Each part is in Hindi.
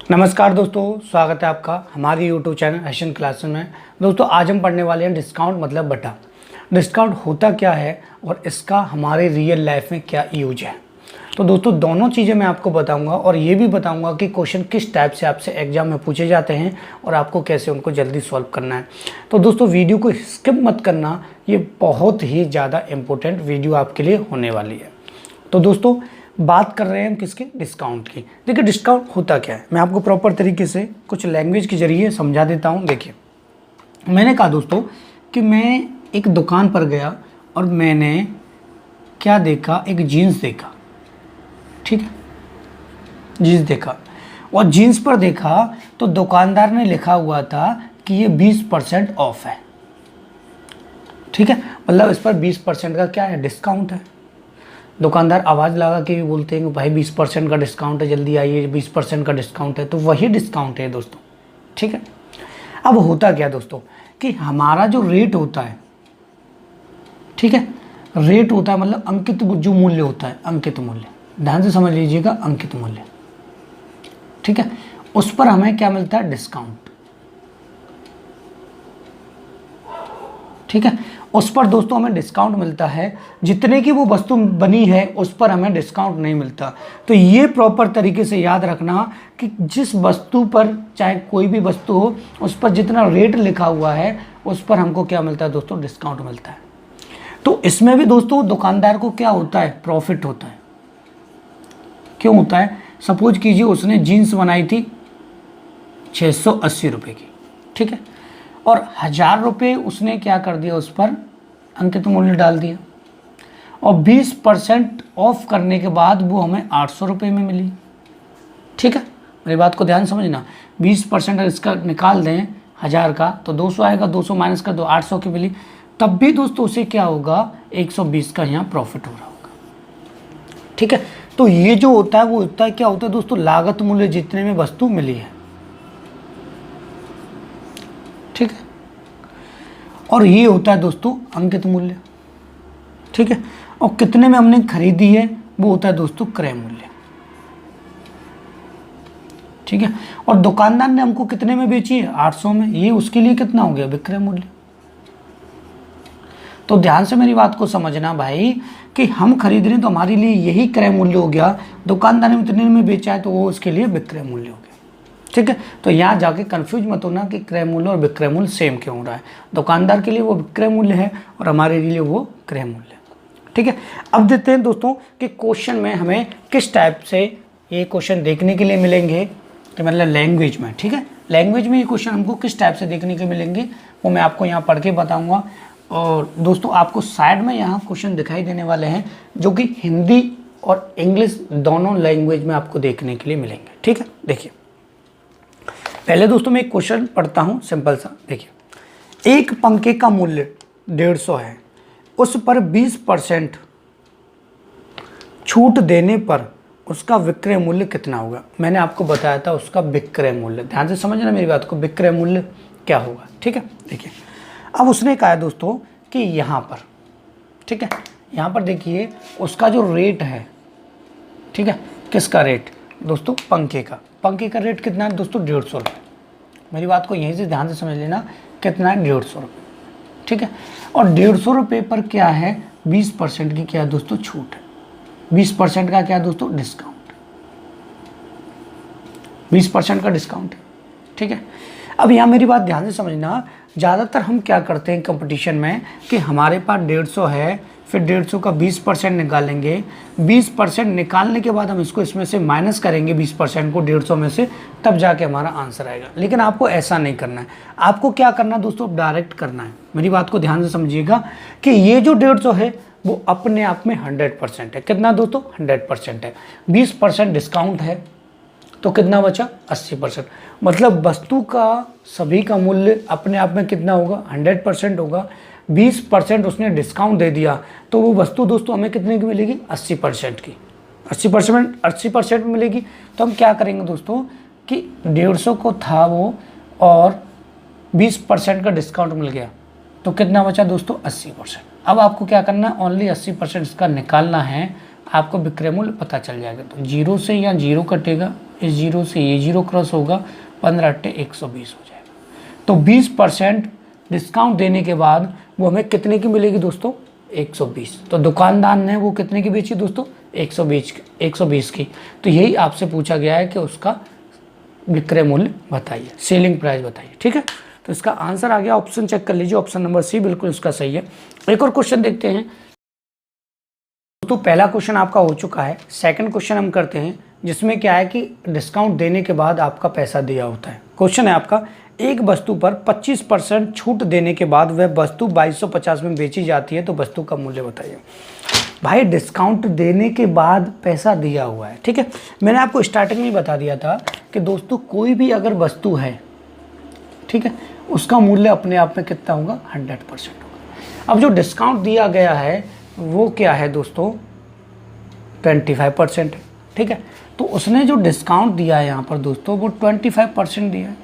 नमस्कार दोस्तों, स्वागत है आपका हमारे यूट्यूब चैनल एशियन क्लासेस में। दोस्तों आज हम पढ़ने वाले हैं डिस्काउंट मतलब बटा। डिस्काउंट होता क्या है और इसका हमारे रियल लाइफ में क्या यूज है। तो दोस्तों दोनों चीज़ें मैं आपको बताऊंगा और ये भी बताऊंगा कि क्वेश्चन किस टाइप से आपसे एग्जाम में पूछे जाते हैं और आपको कैसे उनको जल्दी सॉल्व करना है। तो दोस्तों वीडियो को स्किप मत करना, ये बहुत ही ज़्यादा इम्पोर्टेंट वीडियो आपके लिए होने वाली है। तो दोस्तों बात कर रहे हैं हम किसके, डिस्काउंट की। देखिए डिस्काउंट होता क्या है, मैं आपको प्रॉपर तरीके से कुछ लैंग्वेज के जरिए समझा देता हूँ। देखिए मैंने कहा दोस्तों कि मैं एक दुकान पर गया और मैंने क्या देखा, एक जीन्स देखा, ठीक है, जीन्स देखा और जीन्स पर देखा तो दुकानदार ने लिखा हुआ था कि ये 20% ऑफ है, ठीक है, मतलब इस पर 20% का क्या है, डिस्काउंट है। दुकानदार आवाज़ लगा के भी बोलते हैं कि भाई 20% का डिस्काउंट है, जल्दी आइए, 20% का डिस्काउंट है। तो वही डिस्काउंट है दोस्तों, ठीक है। अब होता क्या दोस्तों कि हमारा जो रेट होता है, ठीक है, रेट होता है मतलब अंकित जो मूल्य होता है, अंकित मूल्य, ध्यान से समझ लीजिएगा, अंकित मूल्य, ठीक है, उस पर हमें क्या मिलता है, डिस्काउंट, ठीक है। उस पर दोस्तों हमें डिस्काउंट मिलता है, जितने की वो वस्तु बनी है उस पर हमें डिस्काउंट नहीं मिलता। तो ये प्रॉपर तरीके से याद रखना कि जिस वस्तु पर, चाहे कोई भी वस्तु हो, उस पर जितना रेट लिखा हुआ है उस पर हमको क्या मिलता है दोस्तों, डिस्काउंट मिलता है। तो इसमें भी दोस्तों दुकानदार को क्या होता है, प्रॉफिट होता है। क्यों होता है, सपोज कीजिए उसने जीन्स बनाई थी 680 रुपये की, ठीक है, और 1000 रुपये उसने क्या कर दिया, उस पर अंकित मूल्य डाल दिया और 20% ऑफ करने के बाद वो हमें 800 रुपये में मिली, ठीक है। मेरी बात को ध्यान समझना, 20% इसका निकाल दें 1000 का तो 200 आएगा, 200 माइनस कर दो 800 की मिली, तब भी दोस्तों उसे क्या होगा, 120 का यहाँ प्रॉफिट हो रहा होगा, ठीक है। तो ये जो होता है वो होता है, क्या होता है दोस्तों, लागत मूल्य जितने में वस्तु मिली है, ठीक है, और ये होता है दोस्तों अंकित मूल्य, ठीक है, और कितने में हमने खरीदी है वो होता है दोस्तों क्रय मूल्य, ठीक है, और दुकानदार ने हमको कितने में बेची है, 800 में, ये उसके लिए कितना हो गया, विक्रय मूल्य। तो ध्यान से मेरी बात को समझना भाई कि हम खरीद रहे हैं तो हमारे लिए यही क्रय मूल्य हो गया, दुकानदार ने इतने में बेचा है तो वो उसके लिए विक्रय मूल्य हो गया, ठीक है। तो यहाँ जाके कंफ्यूज मत होना कि क्रय मूल्य और विक्रय मूल्य सेम क्यों हो रहा है। दुकानदार के लिए वो विक्रय मूल्य है और हमारे लिए वो क्रय मूल्य, ठीक है। अब देखते हैं दोस्तों कि क्वेश्चन में हमें किस टाइप से ये क्वेश्चन देखने के लिए मिलेंगे, तो मतलब लैंग्वेज में, ठीक है, लैंग्वेज में ये क्वेश्चन हमको किस टाइप से देखने के मिलेंगे वो मैं आपको यहाँ पढ़ के बताऊँगा। और दोस्तों आपको साइड में यहाँ क्वेश्चन दिखाई देने वाले हैं जो कि हिंदी और इंग्लिश दोनों लैंग्वेज में आपको देखने के लिए मिलेंगे, ठीक है। देखिए पहले दोस्तों मैं एक क्वेश्चन पढ़ता हूँ सिंपल सा। देखिए एक पंखे का मूल्य 150 है, उस पर 20% छूट देने पर उसका विक्रय मूल्य कितना होगा। मैंने आपको बताया था उसका विक्रय मूल्य, ध्यान से समझना मेरी बात को, विक्रय मूल्य क्या होगा, ठीक है। देखिए अब उसने कहा है दोस्तों कि यहाँ पर, ठीक है, यहाँ पर देखिए उसका जो रेट है, ठीक है, किसका रेट दोस्तों, पंखे का, पंखे का रेट कितना है दोस्तों, 150 रुपये। मेरी बात को यहीं से ध्यान से समझ लेना, कितना है, 150 रुपये, ठीक है। और 150 रुपये पर क्या है, 20% की क्या है दोस्तों, छूट है, 20% का क्या है दोस्तों, डिस्काउंट, 20% का डिस्काउंट है, ठीक है। अब यहाँ मेरी बात ध्यान से समझना, ज़्यादातर हम क्या करते हैं कंपटीशन में कि हमारे पास 150 है, फिर 150 का 20% निकालेंगे, 20% निकालने के बाद हम इसमें से माइनस करेंगे 20% को 150 में से, तब जाके हमारा आंसर आएगा। लेकिन आपको ऐसा नहीं करना है, आपको क्या करना है दोस्तों, डायरेक्ट करना है। मेरी बात को ध्यान से समझिएगा कि ये जो 150 है वो अपने आप में 100% है। कितना दोस्तों, 100% है, 20% डिस्काउंट है तो कितना बचा, 80%। मतलब वस्तु का सभी का मूल्य अपने आप में कितना होगा, 100% होगा, 20% उसने डिस्काउंट दे दिया तो वो वस्तु दोस्तों हमें कितने की मिलेगी, 80% की, 80% मिलेगी। तो हम क्या करेंगे दोस्तों कि 150 को था वो और 20% का डिस्काउंट मिल गया तो कितना बचा दोस्तों, 80%। अब आपको क्या करना है, ओनली 80% इसका निकालना है आपको विक्रय मूल्य पता चल जाएगा। तो 0 से यहाँ 0 कटेगा, इस 0 से ये 0 क्रॉस होगा, 15 × 120 हो जाएगा। तो 20% डिस्काउंट देने के बाद वो हमें कितने की मिलेगी दोस्तों? 120। तो दुकानदार ने वो कितने की बेची दोस्तों? 120 की। तो यही आपसे पूछा गया है कि उसका विक्रय मूल्य बताइए, सेलिंग प्राइस बताइए। ठीक है, तो इसका आंसर आ गया। ऑप्शन चेक कर लीजिए, ऑप्शन नंबर सी बिल्कुल इसका सही है। एक और क्वेश्चन देखते हैं तो पहला क्वेश्चन आपका हो चुका है। सेकंड क्वेश्चन हम करते हैं, जिसमें क्या है कि डिस्काउंट देने के बाद आपका पैसा दिया होता है। क्वेश्चन है आपका, एक वस्तु पर 25% छूट देने के बाद वह वस्तु 2250 में बेची जाती है, तो वस्तु का मूल्य बताइए। भाई डिस्काउंट देने के बाद पैसा दिया हुआ है, ठीक है। मैंने आपको स्टार्टिंग में बता दिया था कि दोस्तों कोई भी अगर वस्तु है, ठीक है, उसका मूल्य अपने आप में कितना होगा? 100% होगा। अब जो डिस्काउंट दिया गया है वो क्या है दोस्तों? 25%, ठीक है। तो उसने जो डिस्काउंट दिया है यहाँ पर दोस्तों, वो 25% दिया है।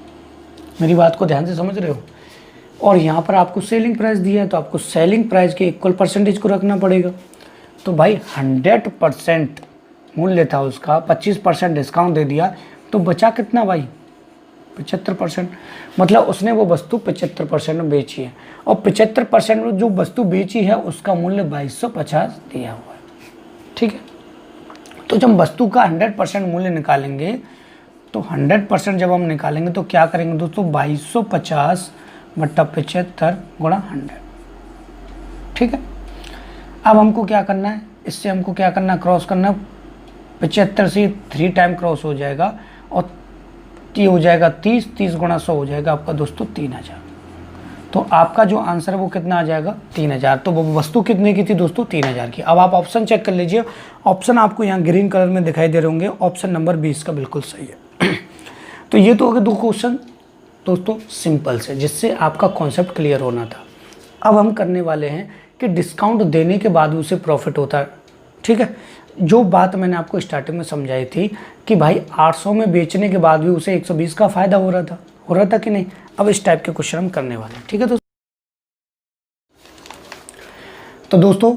मेरी बात को ध्यान से समझ रहे हो? और यहाँ पर आपको सेलिंग प्राइस दिया है, तो आपको सेलिंग प्राइस के इक्वल परसेंटेज को रखना पड़ेगा। तो भाई 100% मूल्य था उसका, 25% डिस्काउंट दे दिया, तो बचा कितना भाई? 75%। मतलब उसने वो वस्तु 75% में बेची है, और 75% में जो वस्तु बेची है उसका मूल्य 2250 दिया हुआ है, ठीक है। तो जब वस्तु का 100% मूल्य निकालेंगे, तो 100% जब हम निकालेंगे तो क्या करेंगे दोस्तों? 2250 बट्टा 75 गुणा 100, ठीक है। अब हमको क्या करना है? इससे हमको क्या करना है? क्रॉस करना। 75 से 3 टाइम क्रॉस हो जाएगा, और ये हो जाएगा 30 गुणा 100 हो जाएगा आपका दोस्तों 3000। तो आपका जो आंसर है वो कितना आ जाएगा? 3000। तो वो वस्तु कितने की थी दोस्तों? 3000 की। अब आप ऑप्शन चेक कर लीजिए, ऑप्शन आपको यहाँ ग्रीन कलर में दिखाई दे रहे होंगे, ऑप्शन नंबर 20 का बिल्कुल सही है। तो ये तो हो गए 2 क्वेश्चन दोस्तों सिंपल से, जिससे आपका कॉन्सेप्ट क्लियर होना था। अब हम करने वाले हैं कि डिस्काउंट देने के बाद उसे प्रॉफिट होता है, ठीक है। जो बात मैंने आपको स्टार्टिंग में समझाई थी कि भाई 800 में बेचने के बाद भी उसे 120 का फायदा हो रहा था कि नहीं? अब इस टाइप के क्वेश्चन हम करने वाले हैं, ठीक है। तो दोस्तों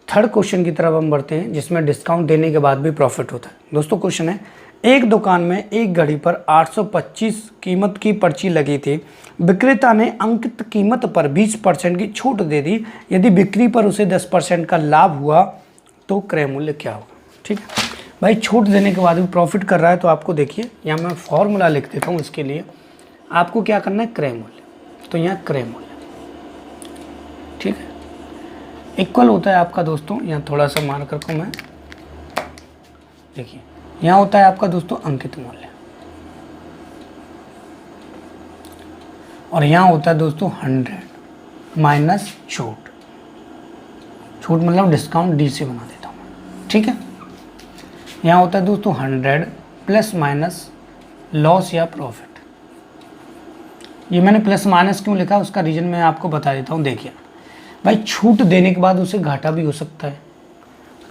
थर्ड क्वेश्चन की तरफ हम बढ़ते हैं, जिसमें डिस्काउंट देने के बाद भी प्रॉफिट होता है। दोस्तों क्वेश्चन है, एक दुकान में एक घड़ी पर 825 कीमत की पर्ची लगी थी। विक्रेता ने अंकित कीमत पर 20% की छूट दे दी। यदि बिक्री पर उसे 10% का लाभ हुआ तो क्रय मूल्य क्या होगा? ठीक है भाई, छूट देने के बाद भी प्रॉफिट कर रहा है, तो आपको देखिए यहाँ मैं फॉर्मूला लिख देता हूँ इसके लिए। आपको क्या करना है? क्रय मूल्य। तो यहाँ क्रय मूल्य, ठीक है, इक्वल होता है आपका दोस्तों, यहाँ थोड़ा सा मार करके मैं, देखिए यहाँ होता है आपका दोस्तों अंकित मूल्य, और यहाँ होता है दोस्तों 100 माइनस छूट। छूट मतलब डिस्काउंट डी से बना देता हूँ, ठीक है। यहाँ होता है दोस्तों 100 प्लस माइनस लॉस या प्रॉफिट। ये मैंने प्लस माइनस क्यों लिखा उसका रीज़न मैं आपको बता देता हूँ। देखिए भाई, छूट देने के बाद उसे घाटा भी हो सकता है,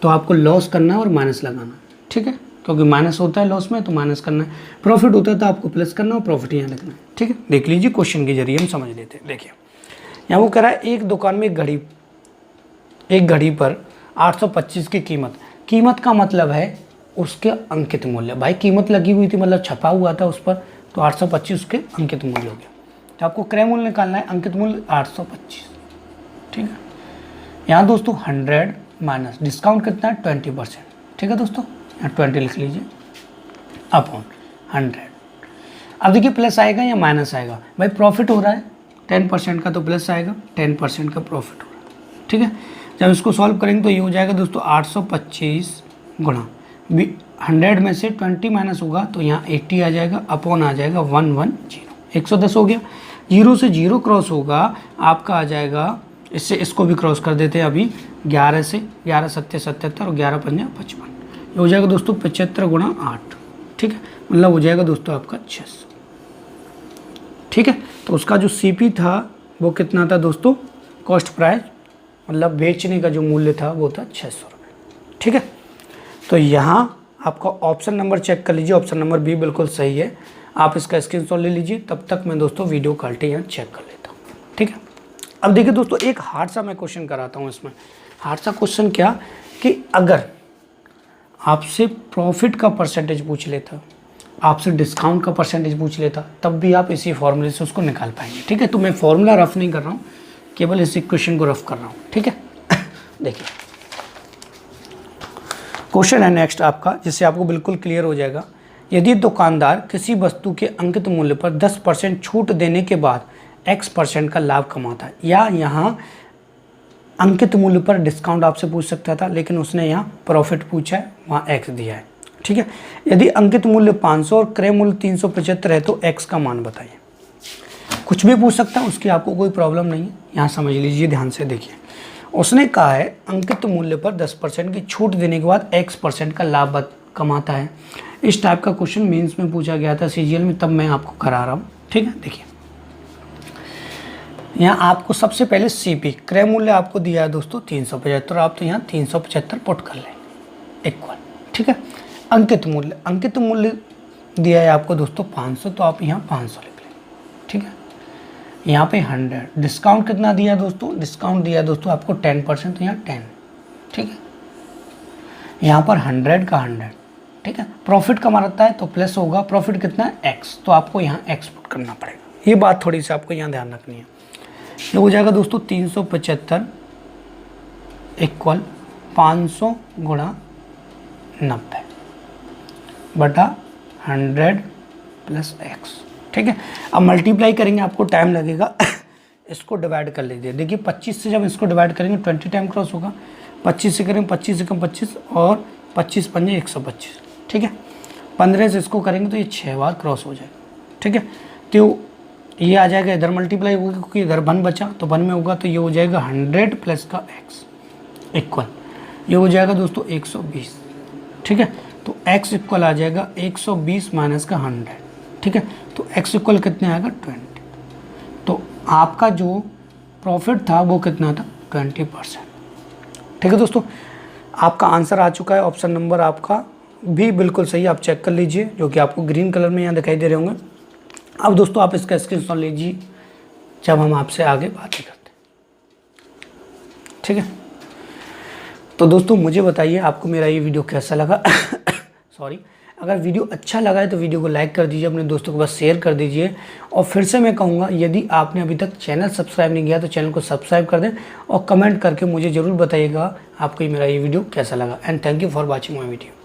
तो आपको लॉस करना है और माइनस लगाना, ठीक है, क्योंकि माइनस होता है लॉस में, तो माइनस करना है। प्रॉफिट होता है तो आपको प्लस करना और प्रॉफिट यहाँ लिखना है, ठीक है। देख लीजिए क्वेश्चन के जरिए हम समझ लेते हैं। देखिए यहाँ वो कह रहा है, एक दुकान में एक घड़ी पर 825 की कीमत का मतलब है उसके अंकित मूल्य। भाई कीमत लगी हुई थी, मतलब छपा हुआ था उस पर, तो 825 उसके अंकित मूल्य हो गया। तो आपको क्रय मूल्य निकालना है, अंकित मूल्य 825, ठीक है। यहाँ दोस्तों 100 माइनस डिस्काउंट कितना है? 20%, ठीक है दोस्तों, यहाँ 20 लिख लीजिए अपॉन 100। अब देखिए प्लस आएगा या माइनस आएगा? भाई प्रॉफिट हो रहा है 10% का, तो प्लस आएगा, 10% का प्रॉफिट हो रहा है, ठीक है। जब इसको सॉल्व करेंगे तो ये हो जाएगा दोस्तों 825 गुणा 100 में से 20 माइनस होगा, तो यहाँ 80 आ जाएगा, अपॉन आ जाएगा 110, 110 हो गया। 0 से 0 क्रॉस होगा, आपका आ जाएगा, इससे इसको भी क्रॉस कर देते हैं अभी, 11 से 11 सत्ते 77 और 11 पंजा 55, ये हो जाएगा दोस्तों 75 गुणा 8, ठीक है, मतलब हो जाएगा दोस्तों आपका 600, ठीक है। तो उसका जो CP था वो कितना था दोस्तों? कॉस्ट प्राइस मतलब बेचने का जो मूल्य था वो था 600 रुपये, ठीक है। तो यहाँ आपका ऑप्शन नंबर चेक कर लीजिए, ऑप्शन नंबर बी बिल्कुल सही है। आप इसका स्क्रीनशॉट ले लीजिए, तब तक मैं दोस्तों वीडियो क्वालिटी यहाँ चेक कर लेता हूँ, ठीक है। अब देखिए दोस्तों, एक हार्ड सा मैं क्वेश्चन कराता हूँ इसमें। हार्ड सा क्वेश्चन क्या कि अगर आपसे प्रॉफिट का परसेंटेज पूछ लेता, आपसे डिस्काउंट का परसेंटेज पूछ लेता, तब भी आप इसी फॉर्मूले से उसको निकाल पाएंगे। ठीक है, तो मैं फॉर्मूला रफ नहीं कर रहा हूँ, केवल इस इक्वेशन को रफ कर रहा हूँ। ठीक है देखिए क्वेश्चन है नेक्स्ट आपका, जिससे आपको बिल्कुल क्लियर हो जाएगा। यदि दुकानदार किसी वस्तु के अंकित मूल्य पर 10% छूट देने के बाद x% का लाभ कमाता है, या यहाँ अंकित मूल्य पर डिस्काउंट आपसे पूछ सकता था, लेकिन उसने यहाँ प्रॉफिट पूछा है, वहाँ x दिया है। ठीक है, यदि अंकित मूल्य 500 और क्रय मूल्य 375 है तो x का मान बताइए। कुछ भी पूछ सकता है, उसकी आपको कोई प्रॉब्लम नहीं है। यहाँ समझ लीजिए, ध्यान से देखिए। उसने कहा है अंकित मूल्य पर 10% की छूट देने के बाद x% का लाभ कमाता है। इस टाइप का क्वेश्चन मेंस में पूछा गया था CGL में, तब मैं आपको करा रहा हूँ। ठीक है, देखिए यहाँ आपको सबसे पहले CP क्रय मूल्य आपको दिया है दोस्तों 375, आप तो यहाँ 375 पुट कर लें इक्वल। ठीक है, अंकित मूल्य दिया है आपको दोस्तों 500, तो आप यहाँ 500 लिख लें। ठीक है, यहाँ पे 100, डिस्काउंट कितना दिया दोस्तों, डिस्काउंट दिया दोस्तों आपको 10%, तो यहाँ 10। ठीक है, यहाँ पर 100 का 100। ठीक है, प्रॉफिट का मारता है तो प्लस होगा, प्रॉफिट कितना है x, तो आपको यहाँ x पुट करना पड़ेगा। ये बात थोड़ी सी आपको यहाँ ध्यान रखनी है। ये हो जाएगा दोस्तों 375 इक्वल 500 गुणा 90 बटा 100 प्लस x। ठीक है, अब मल्टीप्लाई करेंगे, आपको टाइम लगेगा। इसको डिवाइड कर लीजिए। देखिए 25 से जब इसको डिवाइड करेंगे 20 टाइम क्रॉस होगा, 25 से करेंगे 25 से कम 25 और 25 पंजे 125। ठीक है, 15 से इसको करेंगे तो ये 6 बार क्रॉस हो जाएगा। ठीक है, तो ये आ जाएगा, इधर मल्टीप्लाई होगा क्योंकि इधर 1 बचा, तो 1 में होगा, तो ये हो जाएगा 100 प्लस का x इक्वल, ये हो जाएगा दोस्तों 120। ठीक है, तो x इक्वल आ जाएगा 120 माइनस का 100। ठीक है, तो x इक्वल कितने आएगा 20। तो आपका जो प्रॉफिट था वो कितना था 20%। ठीक है दोस्तों, आपका आंसर आ चुका है। ऑप्शन नंबर आपका भी बिल्कुल सही, आप चेक कर लीजिए, जो कि आपको ग्रीन कलर में यहाँ दिखाई दे रहे होंगे। अब दोस्तों आप इसका स्क्रीनशॉट लीजिए जब हम आपसे आगे बातें करते हैं। ठीक है, तो दोस्तों मुझे बताइए आपको मेरा ये वीडियो कैसा लगा। सॉरी, अगर वीडियो अच्छा लगा है तो वीडियो को लाइक कर दीजिए, अपने दोस्तों के पास शेयर कर दीजिए। और फिर से मैं कहूँगा, यदि आपने अभी तक चैनल सब्सक्राइब नहीं किया तो चैनल को सब्सक्राइब कर दें और कमेंट करके मुझे ज़रूर बताइएगा आपको मेरा ये वीडियो कैसा लगा। And thank you for watching my video.